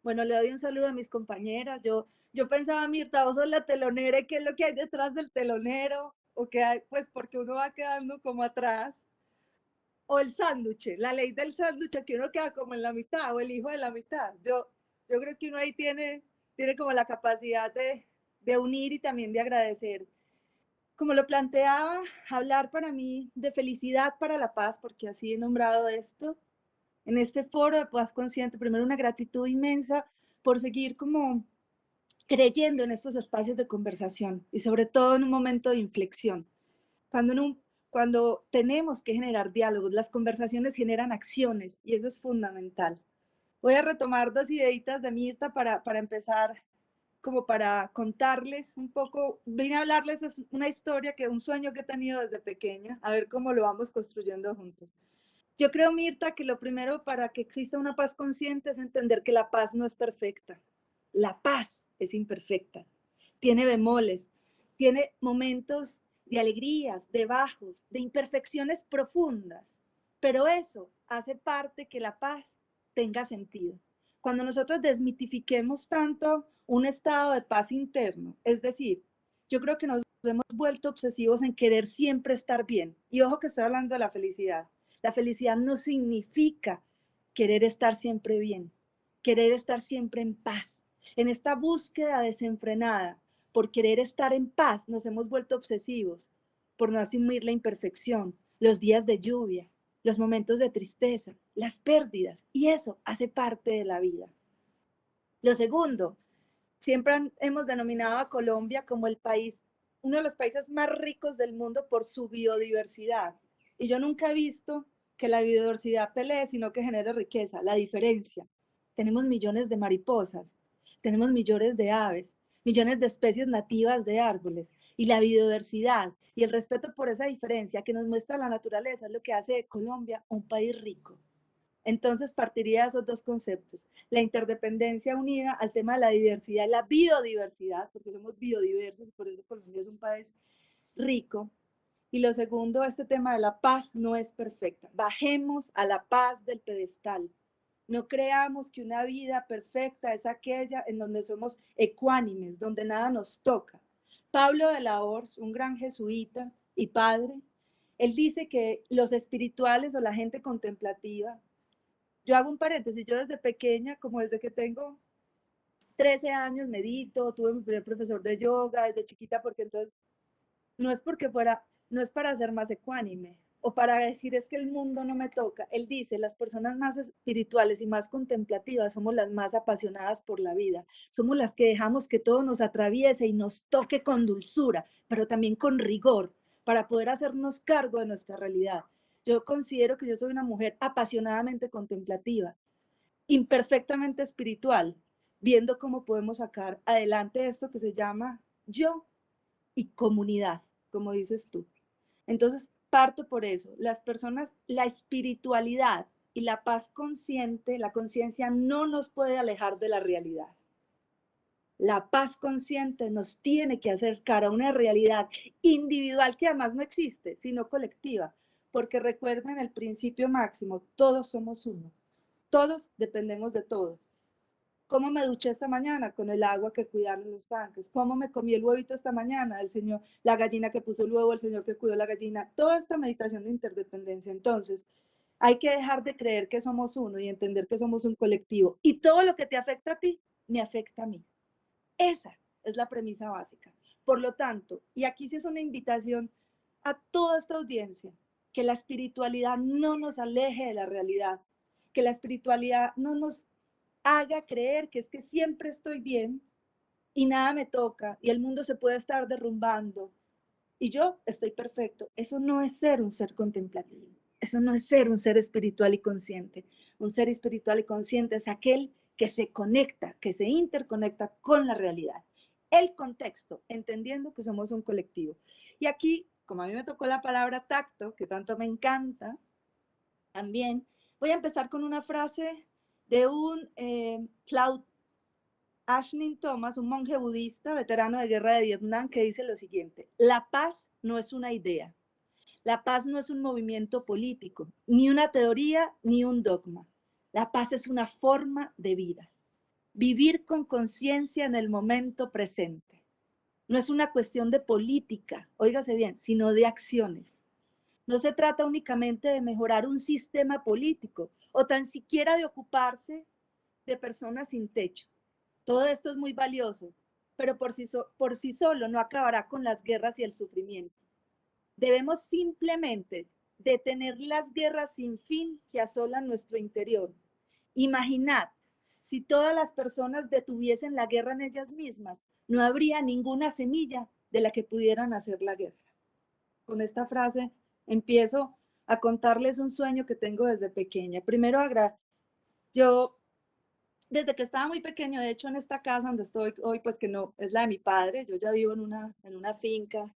Bueno, le doy un saludo a mis compañeras. Yo pensaba, Mirta, vos sos la telonera, ¿y qué es lo que hay detrás del telonero? O qué hay, pues porque uno va quedando como atrás. O el sándwich, la ley del sándwich, que uno queda como en la mitad, o el hijo de la mitad. Yo creo que uno ahí tiene como la capacidad de unir y también de agradecer. Como lo planteaba, hablar para mí de felicidad para la paz, porque así he nombrado esto, en este foro de paz consciente, primero una gratitud inmensa por seguir como creyendo en estos espacios de conversación y sobre todo en un momento de inflexión. Cuando, cuando tenemos que generar diálogos, las conversaciones generan acciones y eso es fundamental. Voy a retomar dos ideitas de Mirta para empezar, como para contarles un poco, vine a hablarles de una historia, un sueño que he tenido desde pequeña, a ver cómo lo vamos construyendo juntos. Yo creo, Mirta, que lo primero para que exista una paz consciente es entender que la paz no es perfecta. La paz es imperfecta. Tiene bemoles, tiene momentos de alegrías, de bajos, de imperfecciones profundas. Pero eso hace parte que la paz tenga sentido. Cuando nosotros desmitifiquemos tanto un estado de paz interno, es decir, yo creo que nos hemos vuelto obsesivos en querer siempre estar bien. Y ojo que estoy hablando de la felicidad. La felicidad no significa querer estar siempre bien, querer estar siempre en paz. En esta búsqueda desenfrenada por querer estar en paz, nos hemos vuelto obsesivos por no asumir la imperfección, los días de lluvia, los momentos de tristeza, las pérdidas, y eso hace parte de la vida. Lo segundo, siempre hemos denominado a Colombia como el país, uno de los países más ricos del mundo por su biodiversidad. Y yo nunca he visto que la biodiversidad pelee, sino que genere riqueza, la diferencia. Tenemos millones de mariposas, tenemos millones de aves, millones de especies nativas de árboles. Y la biodiversidad y el respeto por esa diferencia que nos muestra la naturaleza es lo que hace de Colombia un país rico. Entonces partiría de esos dos conceptos, la interdependencia unida al tema de la diversidad y la biodiversidad, porque somos biodiversos, por eso Colombia es un país rico. Y lo segundo, este tema de la paz no es perfecta. Bajemos a la paz del pedestal. No creamos que una vida perfecta es aquella en donde somos ecuánimes, donde nada nos toca. Pablo de la Hoz, un gran jesuita y padre, él dice que los espirituales o la gente contemplativa, yo hago un paréntesis, yo desde pequeña, como desde que tengo 13 años, medito, tuve mi primer profesor de yoga desde chiquita, porque entonces no es porque fuera, no es para ser más ecuánime o para decir es que el mundo no me toca. Él dice, las personas más espirituales y más contemplativas somos las más apasionadas por la vida, somos las que dejamos que todo nos atraviese y nos toque con dulzura, pero también con rigor, para poder hacernos cargo de nuestra realidad. Yo considero que yo soy una mujer apasionadamente contemplativa, imperfectamente espiritual, viendo cómo podemos sacar adelante esto que se llama yo y comunidad, como dices tú. Entonces, parto por eso. Las personas, la espiritualidad y la paz consciente, la conciencia no nos puede alejar de la realidad. La paz consciente nos tiene que acercar a una realidad individual que además no existe, sino colectiva, porque recuerden el principio máximo, todos somos uno, todos dependemos de todos. ¿Cómo me duché esta mañana? Con el agua que cuidaron los tanques. ¿Cómo me comí el huevito esta mañana? El señor, la gallina que puso el huevo, el señor que cuidó la gallina. Toda esta meditación de interdependencia. Entonces, hay que dejar de creer que somos uno y entender que somos un colectivo. Y todo lo que te afecta a ti, me afecta a mí. Esa es la premisa básica. Por lo tanto, y aquí sí es una invitación a toda esta audiencia, que la espiritualidad no nos aleje de la realidad, que la espiritualidad no nos haga creer que es que siempre estoy bien y nada me toca y el mundo se puede estar derrumbando y yo estoy perfecto. Eso no es ser un ser contemplativo. Eso no es ser un ser espiritual y consciente. Un ser espiritual y consciente es aquel que se conecta, que se interconecta con la realidad. El contexto, entendiendo que somos un colectivo. Y aquí, como a mí me tocó la palabra tacto, que tanto me encanta, también voy a empezar con una frase de un Claude Ashnin Thomas, un monje budista, veterano de guerra de Vietnam, que dice lo siguiente: la paz no es una idea, la paz no es un movimiento político, ni una teoría, ni un dogma. La paz es una forma de vida. vivir con conciencia en el momento presente. No es una cuestión de política, óigase bien, sino de acciones. No se trata únicamente de mejorar un sistema político o tan siquiera de ocuparse de personas sin techo. Todo esto es muy valioso, pero por sí solo no acabará con las guerras y el sufrimiento. Debemos simplemente detener las guerras sin fin que asolan nuestro interior. Imaginad, si todas las personas detuviesen la guerra en ellas mismas, no habría ninguna semilla de la que pudieran hacer la guerra. Con esta frase empiezo a contarles un sueño que tengo desde pequeña. Primero, yo desde que estaba muy pequeño, de hecho en esta casa donde estoy hoy, pues que no es la de mi padre, yo ya vivo en una finca,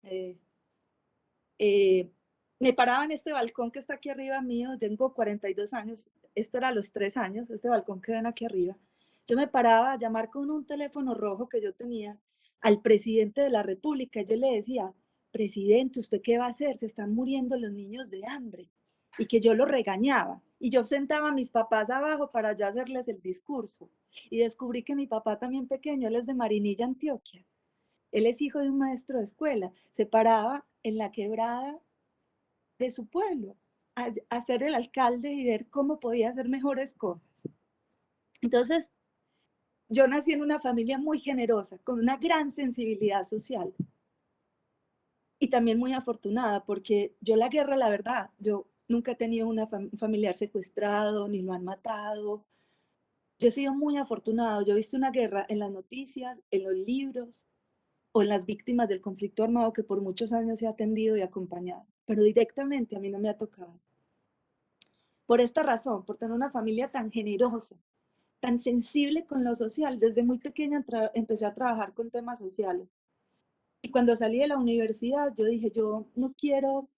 me paraba en este balcón que está aquí arriba mío, tengo 42 años, esto era a los 3 años, este balcón que ven aquí arriba, yo me paraba a llamar con un teléfono rojo que yo tenía al presidente de la República, yo le decía, presidente, ¿usted qué va a hacer? Se están muriendo los niños de hambre, y que yo lo regañaba, y yo sentaba a mis papás abajo para yo hacerles el discurso, y descubrí que mi papá también pequeño, él es de Marinilla, Antioquia, él es hijo de un maestro de escuela, se paraba en la quebrada de su pueblo, a ser el alcalde y ver cómo podía hacer mejores cosas. Entonces, yo nací en una familia muy generosa, con una gran sensibilidad social y también muy afortunada, porque yo la guerra, la verdad, yo nunca he tenido un familiar secuestrado, ni lo han matado. Yo he sido muy afortunado, yo he visto una guerra en las noticias, en los libros o en las víctimas del conflicto armado que por muchos años he atendido y acompañado, pero directamente a mí no me ha tocado. Por esta razón, por tener una familia tan generosa, tan sensible con lo social, desde muy pequeña empecé a trabajar con temas sociales. Y cuando salí de la universidad, yo dije, yo no quiero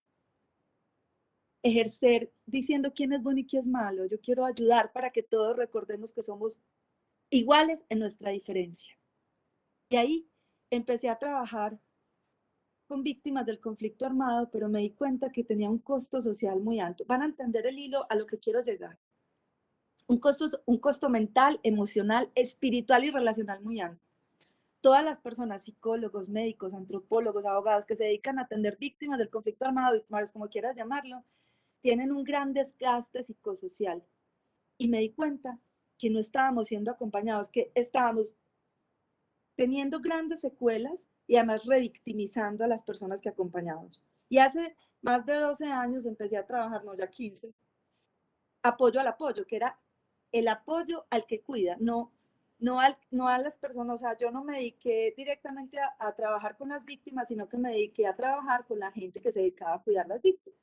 ejercer diciendo quién es bueno y quién es malo, yo quiero ayudar para que todos recordemos que somos iguales en nuestra diferencia. Y ahí empecé a trabajar con víctimas del conflicto armado, pero me di cuenta que tenía un costo social muy alto. Van a entender el hilo a lo que quiero llegar. Un costo mental, emocional, espiritual y relacional muy alto. Todas las personas, psicólogos, médicos, antropólogos, abogados que se dedican a atender víctimas del conflicto armado, víctimas, como quieras llamarlo, tienen un gran desgaste psicosocial. Y me di cuenta que no estábamos siendo acompañados, que estábamos teniendo grandes secuelas y además revictimizando a las personas que acompañamos. Y hace más de 12 años empecé a trabajar, no ya 15, apoyo al apoyo, que era el apoyo al que cuida, no a las personas, o sea, yo no me dediqué directamente a trabajar con las víctimas, sino que me dediqué a trabajar con la gente que se dedicaba a cuidar las víctimas.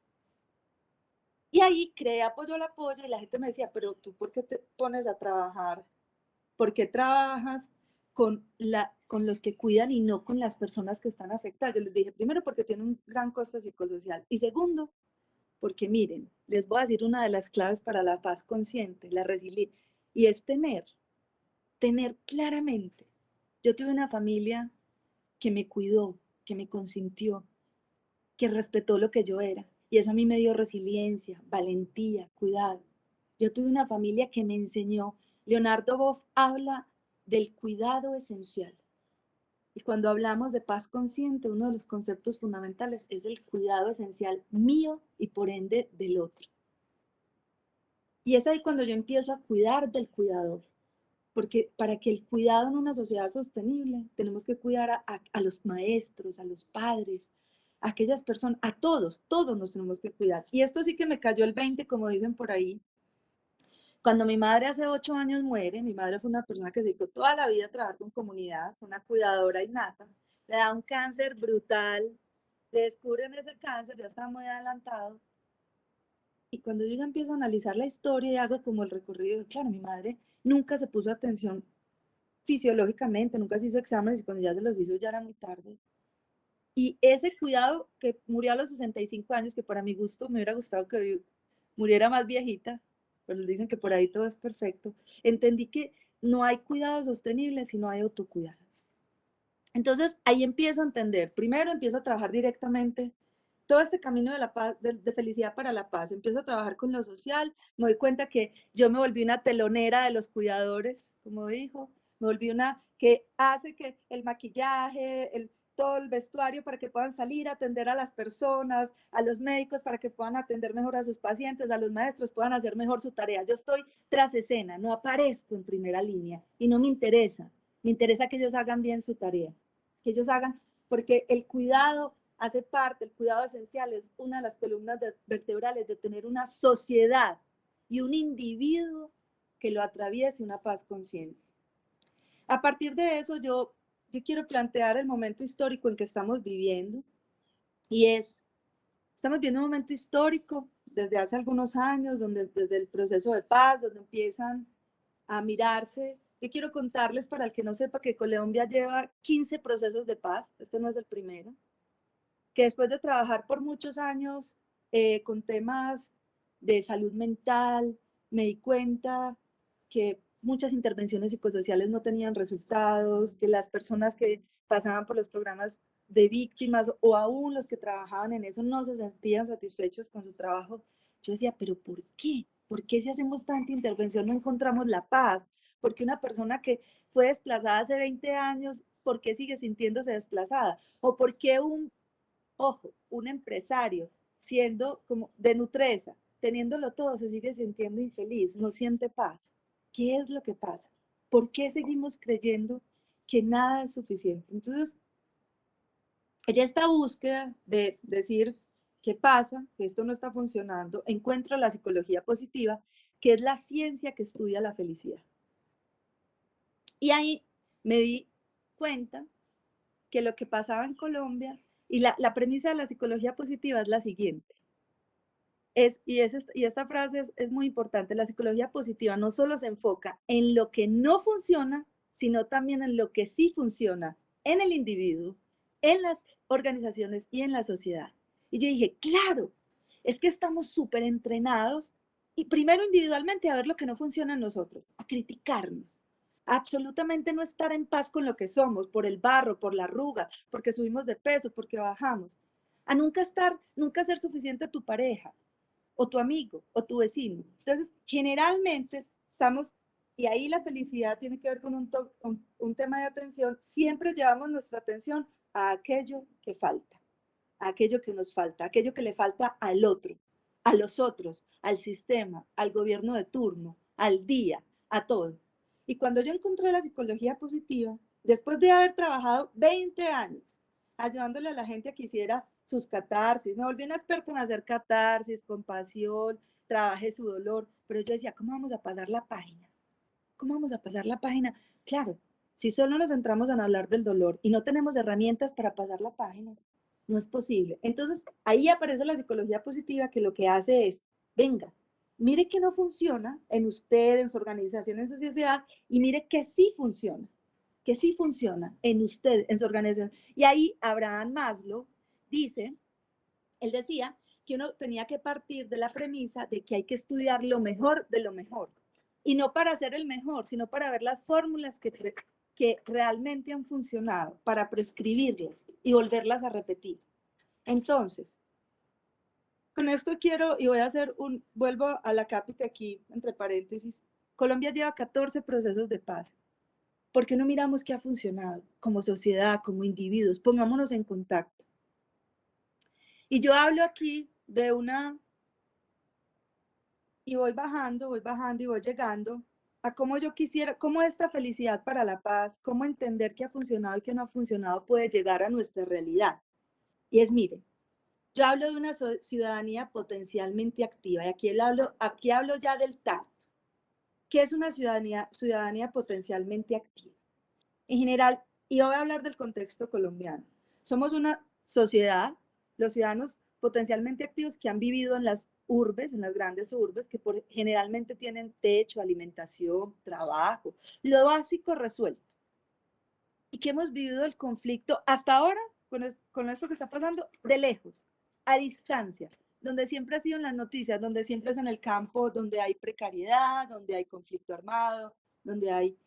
Y ahí creé apoyo al apoyo y la gente me decía, pero tú, ¿por qué te pones a trabajar? ¿Por qué trabajas con los que cuidan y no con las personas que están afectadas? Yo les dije, primero, porque tiene un gran costo psicosocial. Y segundo, porque miren, les voy a decir una de las claves para la paz consciente, la resiliencia, y es tener claramente. Yo tuve una familia que me cuidó, que me consintió, que respetó lo que yo era. Y eso a mí me dio resiliencia, valentía, cuidado. Yo tuve una familia que me enseñó. Leonardo Boff habla del cuidado esencial. Y cuando hablamos de paz consciente, uno de los conceptos fundamentales es el cuidado esencial mío y por ende del otro. Y es ahí cuando yo empiezo a cuidar del cuidador. Porque para que el cuidado en una sociedad sostenible, tenemos que cuidar a los maestros, a los padres, a aquellas personas, a todos, todos nos tenemos que cuidar. Y esto sí que me cayó el 20, como dicen por ahí. Cuando mi madre hace 8 años muere, mi madre fue una persona que se dedicó toda la vida a trabajar con comunidad, fue una cuidadora innata, le da un cáncer brutal, le descubren ese cáncer, ya está muy adelantado. Y cuando yo ya empiezo a analizar la historia y hago como el recorrido, claro, mi madre nunca se puso atención fisiológicamente, nunca se hizo exámenes y cuando ya se los hizo ya era muy tarde. Y ese cuidado que murió a los 65 años, que para mi gusto me hubiera gustado que muriera más viejita, pero dicen que por ahí todo es perfecto, entendí que no hay cuidado sostenible si no hay autocuidado. Entonces ahí empiezo a entender, primero empiezo a trabajar directamente todo este camino de la paz, de felicidad para la paz, empiezo a trabajar con lo social, me doy cuenta que yo me volví una telonera de los cuidadores, como dijo, me volví una que hace que el maquillaje, todo el vestuario para que puedan salir a atender a las personas, a los médicos para que puedan atender mejor a sus pacientes, a los maestros puedan hacer mejor su tarea. Yo estoy tras escena, no aparezco en primera línea y no me interesa. Me interesa que ellos hagan bien su tarea, que ellos hagan, porque el cuidado hace parte, el cuidado esencial es una de las columnas vertebrales de tener una sociedad y un individuo que lo atraviese una paz consciente. A partir de eso, yo quiero plantear el momento histórico en que estamos viviendo y estamos viviendo un momento histórico desde hace algunos años, desde el proceso de paz, donde empiezan a mirarse. Yo quiero contarles, para el que no sepa, que Colombia lleva 15 procesos de paz, este no es el primero, que después de trabajar por muchos años con temas de salud mental, me di cuenta que muchas intervenciones psicosociales no tenían resultados, que las personas que pasaban por los programas de víctimas o aún los que trabajaban en eso no se sentían satisfechos con su trabajo. Yo decía, pero ¿por qué? ¿Por qué si hacemos tanta intervención no encontramos la paz? Porque una persona que fue desplazada hace 20 años, ¿por qué sigue sintiéndose desplazada? ¿O por qué un empresario siendo como de Nutresa, teniéndolo todo, se sigue sintiendo infeliz, no siente paz? ¿Qué es lo que pasa? ¿Por qué seguimos creyendo que nada es suficiente? Entonces, en esta búsqueda de decir qué pasa, que esto no está funcionando, encuentro la psicología positiva, que es la ciencia que estudia la felicidad. Y ahí me di cuenta que lo que pasaba en Colombia, y la premisa de la psicología positiva es la siguiente. Y esta frase es muy importante. La psicología positiva no solo se enfoca en lo que no funciona, sino también en lo que sí funciona en el individuo, en las organizaciones y en la sociedad. Y yo dije, claro, es que estamos súper entrenados y primero individualmente a ver lo que no funciona en nosotros, a criticarnos, a absolutamente no estar en paz con lo que somos, por el barro, por la arruga, porque subimos de peso, porque bajamos, a nunca ser suficiente tu pareja, o tu amigo, o tu vecino. Entonces, generalmente estamos, y ahí la felicidad tiene que ver con un tema de atención, siempre llevamos nuestra atención a aquello que falta, a aquello que nos falta, a aquello que le falta al otro, a los otros, al sistema, al gobierno de turno, al día, a todo. Y cuando yo encontré la psicología positiva, después de haber trabajado 20 años ayudándole a la gente a que hiciera sus catarsis, me volví una experta en hacer catarsis, compasión, trabajé su dolor, pero yo decía, ¿cómo vamos a pasar la página? ¿Cómo vamos a pasar la página? Claro, si solo nos centramos en hablar del dolor y no tenemos herramientas para pasar la página, no es posible. Entonces, ahí aparece la psicología positiva, que lo que hace es, venga, mire que no funciona en usted, en su organización, en su sociedad, y mire que sí funciona en usted, en su organización. Y ahí Abraham Maslow dice, él decía que uno tenía que partir de la premisa de que hay que estudiar lo mejor de lo mejor. Y no para ser el mejor, sino para ver las fórmulas que realmente han funcionado, para prescribirlas y volverlas a repetir. Entonces, con esto quiero, y voy a hacer vuelvo a la cápita aquí, entre paréntesis. Colombia lleva 14 procesos de paz. ¿Por qué no miramos qué ha funcionado como sociedad, como individuos? Pongámonos en contacto. Y yo hablo aquí de y voy bajando y voy llegando a cómo yo quisiera, cómo esta felicidad para la paz, cómo entender qué ha funcionado y qué no ha funcionado puede llegar a nuestra realidad. Y es, mire, yo hablo de una ciudadanía potencialmente activa y aquí hablo ya del tacto. ¿Qué es una ciudadanía potencialmente activa? En general, y voy a hablar del contexto colombiano, somos una sociedad, los ciudadanos potencialmente activos que han vivido en las urbes, en las grandes urbes, que generalmente tienen techo, alimentación, trabajo, lo básico resuelto. Y que hemos vivido el conflicto hasta ahora, con esto que está pasando, de lejos, a distancia, donde siempre ha sido en las noticias, donde siempre es en el campo, donde hay precariedad, donde hay conflicto armado, donde hay...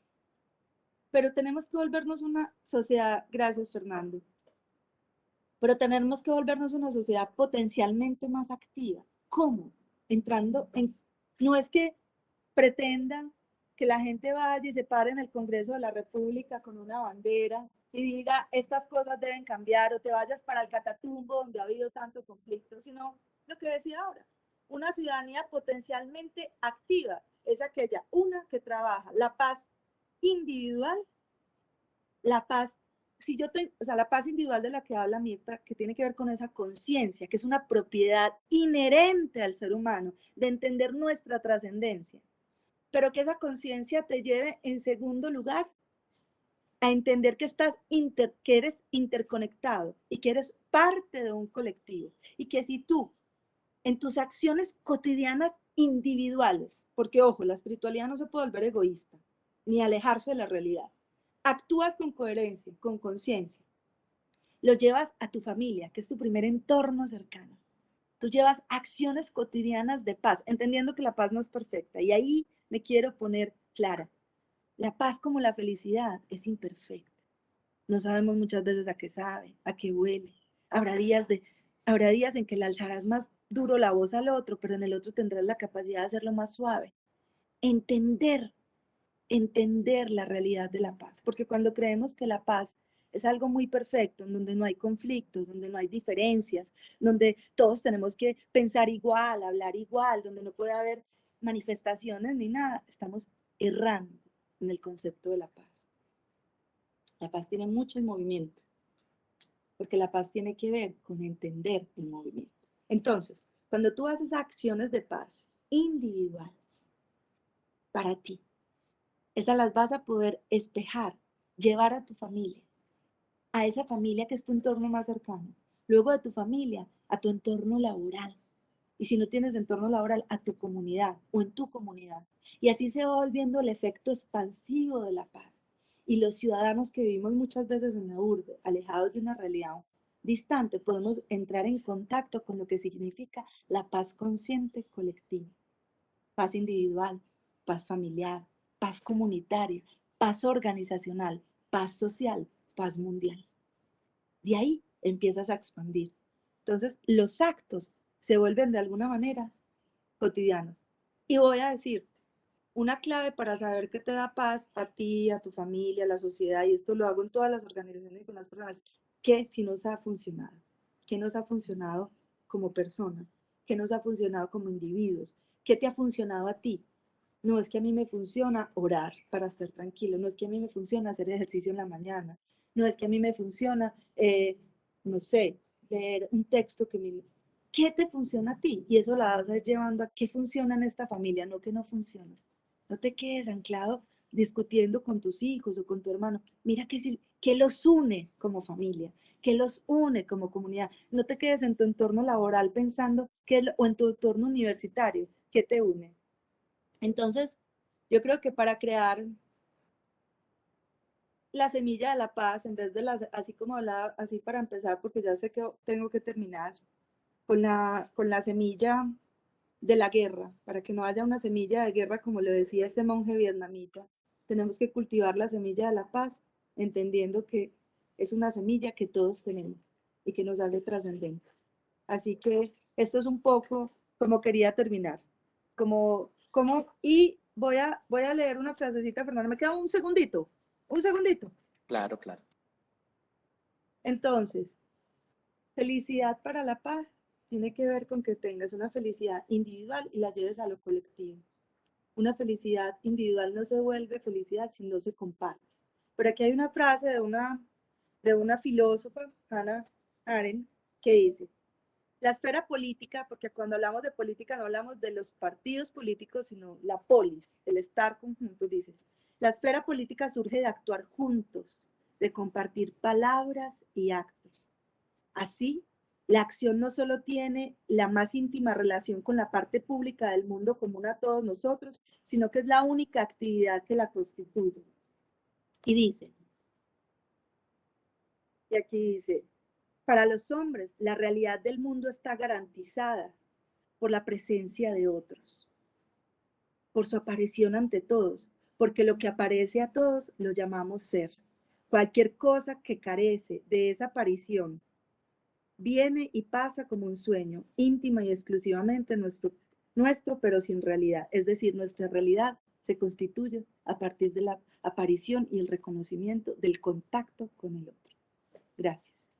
Pero tenemos que volvernos una sociedad, gracias Fernando, pero tenemos que volvernos una sociedad potencialmente más activa. ¿Cómo? Entrando en... No es que pretenda que la gente vaya y se pare en el Congreso de la República con una bandera y diga estas cosas deben cambiar, o te vayas para el Catatumbo donde ha habido tanto conflicto, sino lo que decía ahora, una ciudadanía potencialmente activa es aquella, una que trabaja la paz individual, la paz, si yo tengo, o sea, la paz individual de la que habla Mirta, que tiene que ver con esa conciencia, que es una propiedad inherente al ser humano, de entender nuestra trascendencia, pero que esa conciencia te lleve en segundo lugar a entender que que eres interconectado y que eres parte de un colectivo, y que si tú en tus acciones cotidianas individuales, porque ojo, la espiritualidad no se puede volver egoísta, ni alejarse de la realidad. Actúas con coherencia, con conciencia, lo llevas a tu familia, que es tu primer entorno cercano. Tú llevas acciones cotidianas de paz, entendiendo que la paz no es perfecta. Y ahí me quiero poner clara. La paz como la felicidad es imperfecta. No sabemos muchas veces a qué sabe, a qué huele. Habrá días, habrá días en que le alzarás más duro la voz al otro, pero en el otro tendrás la capacidad de hacerlo más suave. Entender, entender la realidad de la paz, porque cuando creemos que la paz es algo muy perfecto, en donde no hay conflictos, donde no hay diferencias, donde todos tenemos que pensar igual, hablar igual, donde no puede haber manifestaciones ni nada, estamos errando en el concepto de la paz. La paz tiene mucho movimiento, porque la paz tiene que ver con entender el movimiento. Entonces, cuando tú haces acciones de paz individuales para ti, esas las vas a poder espejar, llevar a tu familia, a esa familia que es tu entorno más cercano, luego de tu familia, a tu entorno laboral, y si no tienes entorno laboral, a tu comunidad o en tu comunidad. Y así se va volviendo el efecto expansivo de la paz. Y los ciudadanos que vivimos muchas veces en la urbe, alejados de una realidad distante, podemos entrar en contacto con lo que significa la paz consciente colectiva, paz individual, paz familiar, paz comunitaria, paz organizacional, paz social, paz mundial. De ahí empiezas a expandir. Entonces, los actos se vuelven de alguna manera cotidianos. Y voy a decir, una clave para saber qué te da paz a ti, a tu familia, a la sociedad, y esto lo hago en todas las organizaciones y con las personas, que si nos ha funcionado, qué nos ha funcionado como personas, qué nos ha funcionado como individuos, qué te ha funcionado a ti. No es que a mí me funciona orar para estar tranquilo, no es que a mí me funciona hacer ejercicio en la mañana, no es que a mí me funciona, no sé, leer un texto que me... ¿Qué te funciona a ti? Y eso la vas a ir llevando a qué funciona en esta familia, no que no funciona. No te quedes anclado discutiendo con tus hijos o con tu hermano. Mira qué los une como familia, qué los une como comunidad. No te quedes en tu entorno laboral pensando o en tu entorno universitario, ¿qué te une? Entonces, yo creo que para crear la semilla de la paz, en vez de así como hablaba, así para empezar, porque ya sé que tengo que terminar, con la semilla de la guerra, para que no haya una semilla de guerra, como le decía este monje vietnamita, tenemos que cultivar la semilla de la paz, entendiendo que es una semilla que todos tenemos y que nos hace trascendentes. Así que esto es un poco como quería terminar. Y voy a leer una frasecita, Fernanda, me queda un segundito. Claro, claro. Entonces, felicidad para la paz tiene que ver con que tengas una felicidad individual y la lleves a lo colectivo. Una felicidad individual no se vuelve felicidad si no se comparte. Pero aquí hay una frase de una filósofa, Hannah Arendt, que dice, la esfera política, porque cuando hablamos de política no hablamos de los partidos políticos, sino la polis, el estar conjuntos, dices. La esfera política surge de actuar juntos, de compartir palabras y actos. Así, la acción no solo tiene la más íntima relación con la parte pública del mundo común a todos nosotros, sino que es la única actividad que la constituye. Y dice, y aquí dice, para los hombres, la realidad del mundo está garantizada por la presencia de otros, por su aparición ante todos, porque lo que aparece a todos lo llamamos ser. Cualquier cosa que carece de esa aparición viene y pasa como un sueño, íntima y exclusivamente nuestro, pero sin realidad, es decir, nuestra realidad se constituye a partir de la aparición y el reconocimiento del contacto con el otro. Gracias.